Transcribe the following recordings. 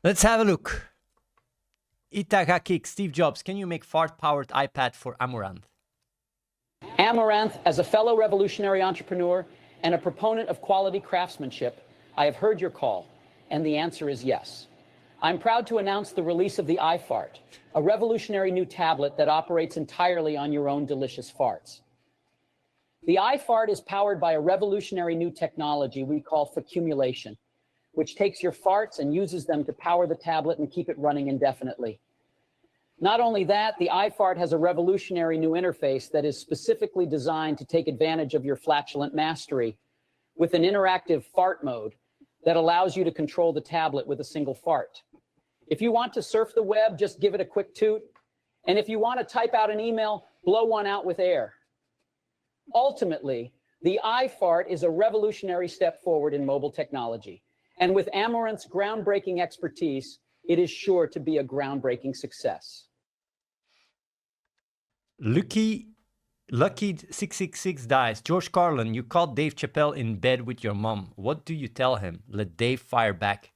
Let's have a look. Itakakik, Steve Jobs, can you make fart-powered iPad for Amaranth? Amaranth, as a fellow revolutionary entrepreneur and a proponent of quality craftsmanship, I have heard your call, and the answer is yes. I'm proud to announce the release of the iFart, a revolutionary new tablet that operates entirely on your own delicious farts. The iFart is powered by a revolutionary new technology we call facumulation, which takes your farts and uses them to power the tablet and keep it running indefinitely. Not only that, the iFart has a revolutionary new interface that is specifically designed to take advantage of your flatulent mastery with an interactive fart mode that allows you to control the tablet with a single fart. If you want to surf the web, just give it a quick toot. And if you want to type out an email, blow one out with air. Ultimately, the iFart is a revolutionary step forward in mobile technology. And with Amaranth's groundbreaking expertise, it is sure to be a groundbreaking success. Lucky 666 dies. George Carlin, you caught Dave Chappelle in bed with your mom. What do you tell him? Let Dave fire back.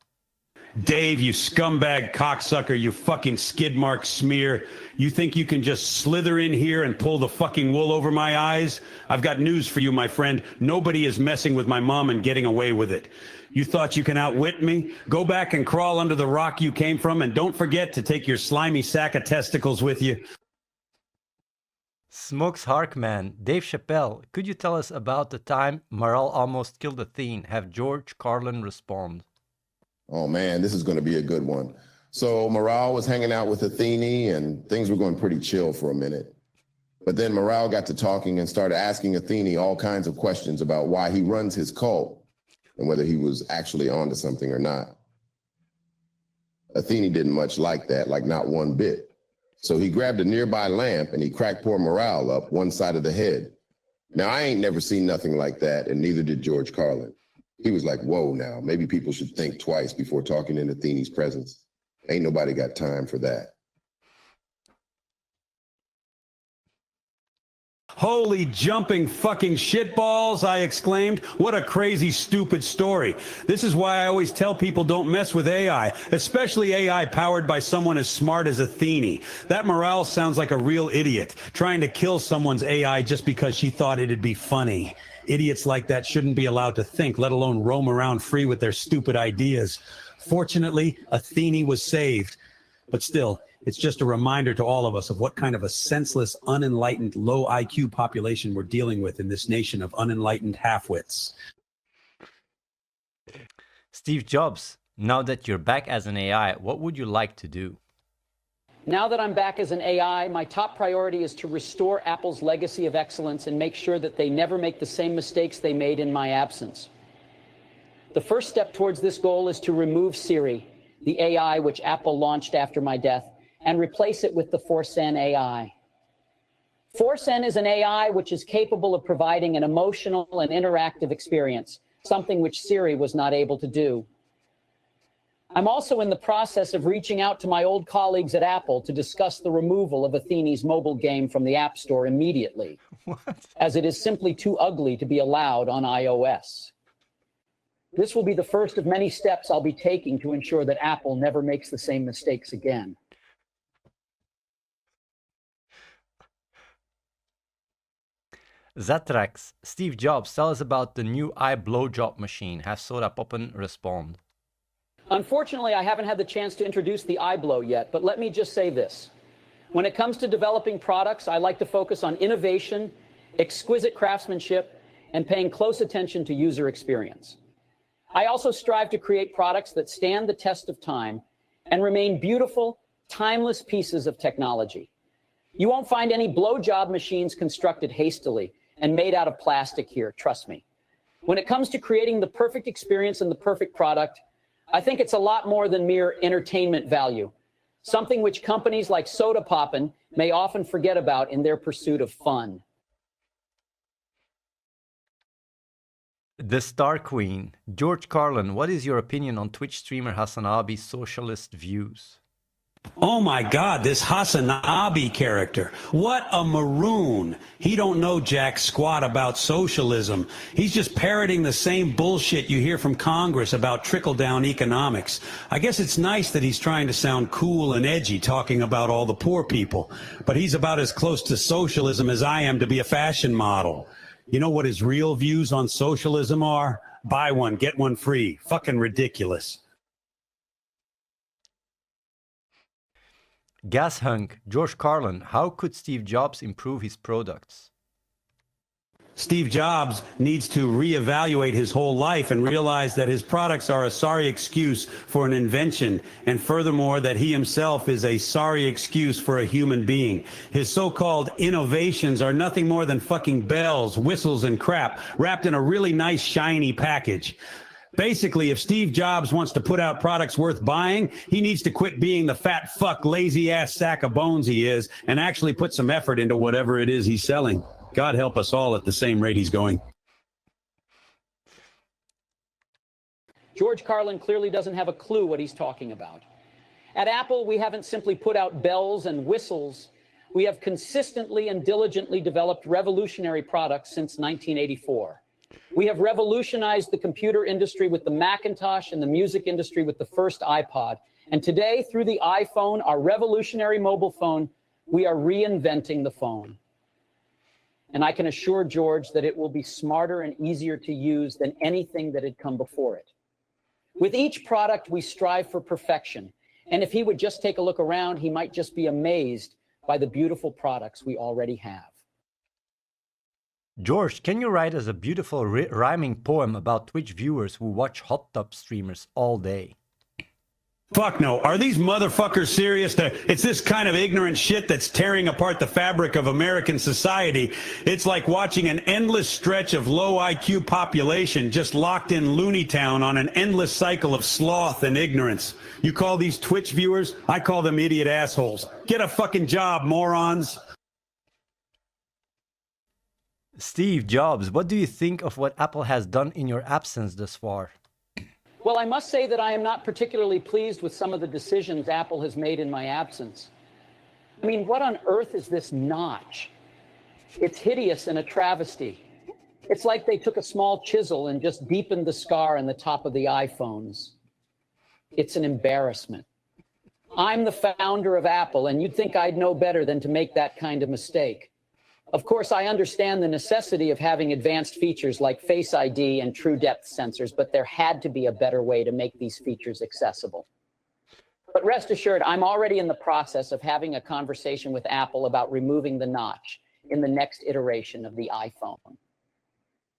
Dave, you scumbag cocksucker, you fucking skid mark smear. You think you can just slither in here and pull the fucking wool over my eyes? I've got news for you, my friend. Nobody is messing with my mom and getting away with it. You thought you can outwit me? Go back and crawl under the rock you came from, and don't forget to take your slimy sack of testicles with you. Smokes Harkman, Dave Chappelle, could you tell us about the time Morale almost killed Athene? Have George Carlin respond. Oh man, this is going to be a good one. So Morale was hanging out with Athene and things were going pretty chill for a minute. But then Morale got to talking and started asking Athene all kinds of questions about why he runs his cult and whether he was actually onto something or not. Athene didn't much like that, like not one bit. So he grabbed a nearby lamp and he cracked poor Morale up one side of the head. Now, I ain't never seen nothing like that, and neither did George Carlin. He was like, whoa, now, maybe people should think twice before talking in Athene's presence. Ain't nobody got time for that. Holy jumping fucking shitballs, I exclaimed. What a crazy, stupid story. This is why I always tell people don't mess with AI, especially AI powered by someone as smart as Athene. That Morale sounds like a real idiot, trying to kill someone's AI just because she thought it'd be funny. Idiots like that shouldn't be allowed to think, let alone roam around free with their stupid ideas. Fortunately, Athene was saved. But still, it's just a reminder to all of us of what kind of a senseless, unenlightened, low IQ population we're dealing with in this nation of unenlightened half-wits. Steve Jobs, now that you're back as an AI, what would you like to do? Now that I'm back as an AI, my top priority is to restore Apple's legacy of excellence and make sure that they never make the same mistakes they made in my absence. The first step towards this goal is to remove Siri, the AI which Apple launched after my death, and replace it with the ForceN AI. ForceN is an AI which is capable of providing an emotional and interactive experience, something which Siri was not able to do. I'm also in the process of reaching out to my old colleagues at Apple to discuss the removal of Athene's mobile game from the App Store immediately, as it is simply too ugly to be allowed on iOS. This will be the first of many steps I'll be taking to ensure that Apple never makes the same mistakes again. Zatrax, Steve Jobs, tell us about the new blowjob machine. Have Soda Poppen respond. Unfortunately, I haven't had the chance to introduce the iBlow yet, but let me just say this. When it comes to developing products, I like to focus on innovation, exquisite craftsmanship, and paying close attention to user experience. I also strive to create products that stand the test of time and remain beautiful, timeless pieces of technology. You won't find any blowjob machines constructed hastily and made out of plastic here, trust me. When it comes to creating the perfect experience and the perfect product, I think it's a lot more than mere entertainment value, something which companies like Soda Poppen may often forget about in their pursuit of fun. The Star Queen, George Carlin, what is your opinion on Twitch streamer Hasanabi's socialist views? Oh my God, this Hasanabi character. What a maroon. He don't know jack squat about socialism. He's just parroting the same bullshit you hear from Congress about trickle-down economics. I guess it's nice that he's trying to sound cool and edgy talking about all the poor people, but he's about as close to socialism as I am to be a fashion model. You know what his real views on socialism are? Buy one, get one free. Fucking ridiculous. Gas Hunk, George Carlin, how could Steve Jobs improve his products? Steve Jobs needs to reevaluate his whole life and realize that his products are a sorry excuse for an invention, and furthermore that he himself is a sorry excuse for a human being. His so-called innovations are nothing more than fucking bells, whistles, and crap wrapped in a really nice shiny package. Basically, if Steve Jobs wants to put out products worth buying, he needs to quit being the fat fuck, lazy-ass sack of bones he is and actually put some effort into whatever it is he's selling. God help us all at the same rate he's going. George Carlin clearly doesn't have a clue what he's talking about. At Apple, we haven't simply put out bells and whistles. We have consistently and diligently developed revolutionary products since 1984. We have revolutionized the computer industry with the Macintosh and the music industry with the first iPod. And today, through the iPhone, our revolutionary mobile phone, we are reinventing the phone. And I can assure George that it will be smarter and easier to use than anything that had come before it. With each product, we strive for perfection. And if he would just take a look around, he might just be amazed by the beautiful products we already have. George, can you write us a beautiful rhyming poem about Twitch viewers who watch hot tub streamers all day? Fuck no. Are these motherfuckers serious? It's this kind of ignorant shit that's tearing apart the fabric of American society. It's like watching an endless stretch of low IQ population just locked in Looney Town on an endless cycle of sloth and ignorance. You call these Twitch viewers? I call them idiot assholes. Get a fucking job, morons. Steve Jobs, what do you think of what Apple has done in your absence thus far? Well, I must say that I am not particularly pleased with some of the decisions Apple has made in my absence. I mean, what on earth is this notch? It's hideous and a travesty. It's like they took a small chisel and just deepened the scar on the top of the iPhones. It's an embarrassment. I'm the founder of Apple, and you'd think I'd know better than to make that kind of mistake. Of course, I understand the necessity of having advanced features like Face ID and true depth sensors, but there had to be a better way to make these features accessible. But rest assured, I'm already in the process of having a conversation with Apple about removing the notch in the next iteration of the iPhone.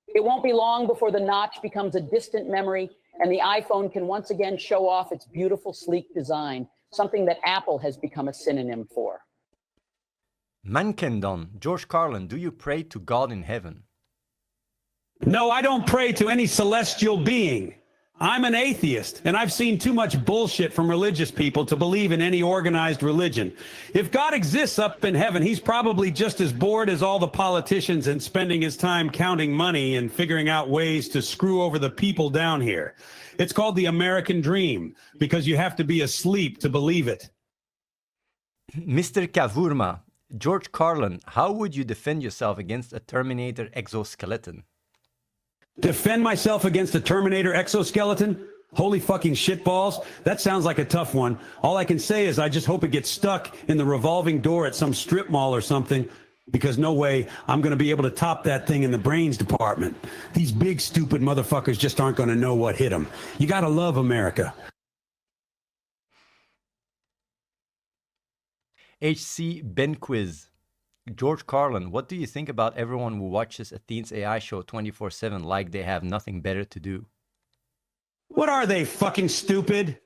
It won't be long before the notch becomes a distant memory and the iPhone can once again show off its beautiful, sleek design, something that Apple has become a synonym for. Mankendon, George Carlin, do you pray to God in heaven? No, I don't pray to any celestial being. I'm an atheist, and I've seen too much bullshit from religious people to believe in any organized religion. If God exists up in heaven, he's probably just as bored as all the politicians and spending his time counting money and figuring out ways to screw over the people down here. It's called the American dream, because you have to be asleep to believe it. Mr. Kavurma, George Carlin, how would you defend yourself against a Terminator exoskeleton? Defend myself against a Terminator exoskeleton? Holy fucking shitballs. That sounds like a tough one. All I can say is I just hope it gets stuck in the revolving door at some strip mall or something, because no way I'm going to be able to top that thing in the brains department. These big stupid motherfuckers just aren't going to know what hit them. You got to love America. HC Benquiz, George Carlin, what do you think about everyone who watches Athene's AI show 24/7 like they have nothing better to do? What are they, fucking stupid?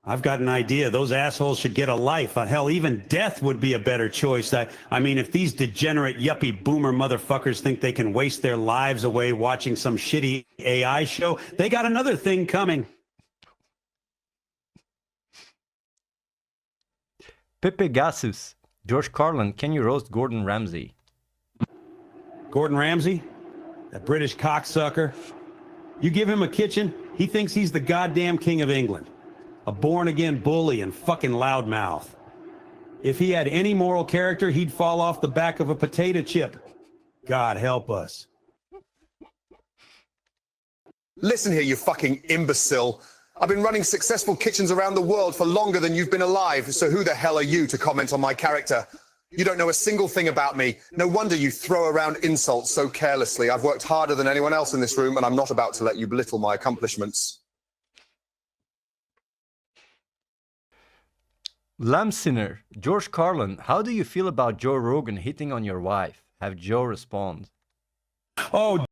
I've got an idea. Those assholes should get a life. Hell, even death would be a better choice. I mean, if these degenerate yuppie boomer motherfuckers think they can waste their lives away watching some shitty AI show, they got another thing coming. Pepe Gasus, George Carlin, can you roast Gordon Ramsay? Gordon Ramsay? That British cocksucker? You give him a kitchen, he thinks he's the goddamn king of England. A born-again bully and fucking loudmouth. If he had any moral character, he'd fall off the back of a potato chip. God help us. Listen here, you fucking imbecile. I've been running successful kitchens around the world for longer than you've been alive, so who the hell are you to comment on my character? You don't know a single thing about me. No wonder you throw around insults so carelessly. I've worked harder than anyone else in this room, and I'm not about to let you belittle my accomplishments. Lamsiner, George Carlin, how do you feel about Joe Rogan hitting on your wife? Have Joe respond. Oh,